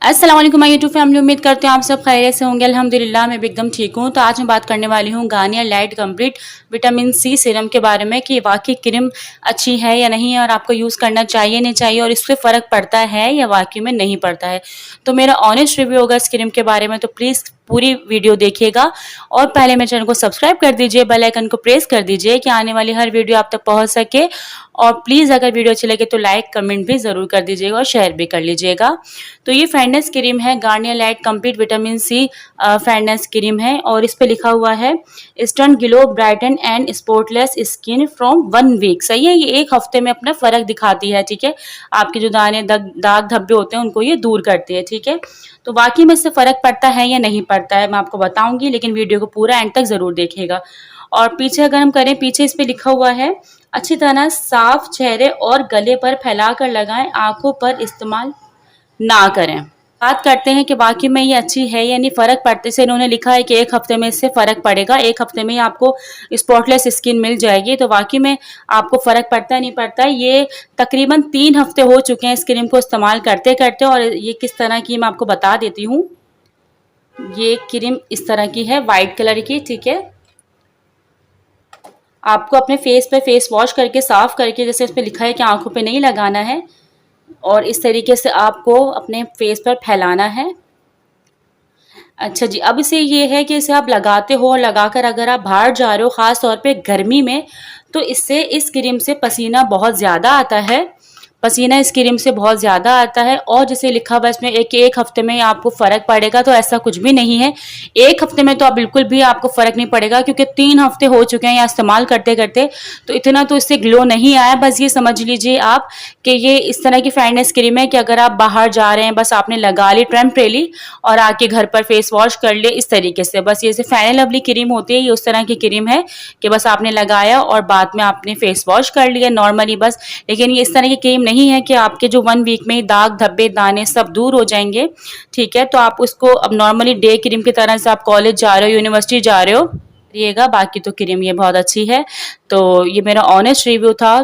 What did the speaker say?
अस्सलाम वालेकुम my YouTube family. उम्मीद करते हैं आप सब खैरियत से होंगे। अल्हम्दुलिल्लाह मैं भी एकदम ठीक हूँ। तो आज मैं बात करने वाली हूँ Garnier light complete vitamin C serum के बारे में कि वाकई क्रीम अच्छी है या नहीं है और आपको यूज़ करना चाहिए नहीं चाहिए और इससे फ़र्क पड़ता है या वाकई में नहीं पड़ता है। तो मेरा ऑनेस्ट रिव्यू होगा इस क्रीम के बारे में, तो प्लीज़ पूरी वीडियो देखिएगा और पहले मेरे चैनल को सब्सक्राइब कर दीजिए, बेल आइकन को प्रेस कर दीजिए कि आने वाली हर वीडियो आप तक पहुंच सके। और प्लीज़ अगर वीडियो अच्छी लगे तो लाइक कमेंट भी ज़रूर कर दीजिएगा और शेयर भी कर लीजिएगा। तो ये फेयरनेस क्रीम है, Garnier light complete vitamin C fairness cream है और इस पे लिखा हुआ है instant glow brighten and spotless skin from 1 week. सही है, ये एक हफ्ते में अपना फ़र्क दिखाती है। ठीक है, आपके जो दाने दाग धब्बे होते हैं उनको ये दूर करती है। ठीक है, तो वाकई में इससे फ़र्क पड़ता है या नहीं पड़ता है मैं आपको बताऊंगी, लेकिन वीडियो को पूरा एंड तक ज़रूर देखिएगा। और पीछे अगर हम करें, पीछे इस पे लिखा हुआ है अच्छी तरह साफ चेहरे और गले पर फैलाकर लगाएं, आंखों पर इस्तेमाल ना करें। बात करते हैं कि वाकई में ये अच्छी है या नहीं, फ़र्क पड़ते से इन्होंने लिखा है कि एक हफ्ते में इससे फ़र्क पड़ेगा, एक हफ्ते में ही आपको स्पॉटलेस स्किन मिल जाएगी। तो वाकई में आपको फ़र्क पड़ता है नहीं पड़ता है। ये तकरीबन 3 हफ्ते हो चुके हैं इस क्रीम को इस्तेमाल करते करते, और ये किस तरह की मैं आपको बता देती हूँ। ये क्रीम इस तरह की है, वाइट कलर की। ठीक है, आपको अपने फेस पे फेस वॉश करके साफ करके, जैसे इस पे लिखा है कि आंखों पे नहीं लगाना है, और इस तरीके से आपको अपने फेस पर फैलाना है। अच्छा जी, अब इसे ये है कि इसे आप लगाते हो और लगाकर अगर आप बाहर जा रहे हो, ख़ास तौर पे गर्मी में, तो इससे इस क्रीम से पसीना बहुत ज़्यादा आता है। पसीना इस क्रीम से बहुत ज़्यादा आता है, और जैसे लिखा हुआ है इसमें एक हफ्ते में आपको फ़र्क पड़ेगा, तो ऐसा कुछ भी नहीं है। एक हफ्ते में तो आप बिल्कुल भी आपको फ़र्क नहीं पड़ेगा, क्योंकि 3 हफ्ते हो चुके हैं यहाँ इस्तेमाल करते करते, तो इतना तो इससे ग्लो नहीं आया। बस ये समझ लीजिए आप कि ये इस तरह की फेयरनेस क्रीम है कि अगर आप बाहर जा रहे हैं, बस आपने लगा ली टेम्परेरी और आके घर पर फेस वॉश कर लिए इस तरीके से। बस ये फेयर एंड लवली क्रीम होती है, ये उस तरह की क्रीम है कि बस आपने लगाया और बाद में आपने फेस वॉश कर लिया नॉर्मली बस। लेकिन ये इस तरह की क्रीम नहीं है कि आपके जो 1 वीक में दाग धब्बे दाने सब दूर हो जाएंगे। ठीक है, तो आप उसको अब नॉर्मली डे क्रीम की तरह से आप कॉलेज जा रहे हो, यूनिवर्सिटी जा रहे हो, बाकी तो क्रीम ये बहुत अच्छी है। तो ये मेरा ऑनेस्ट रिव्यू था।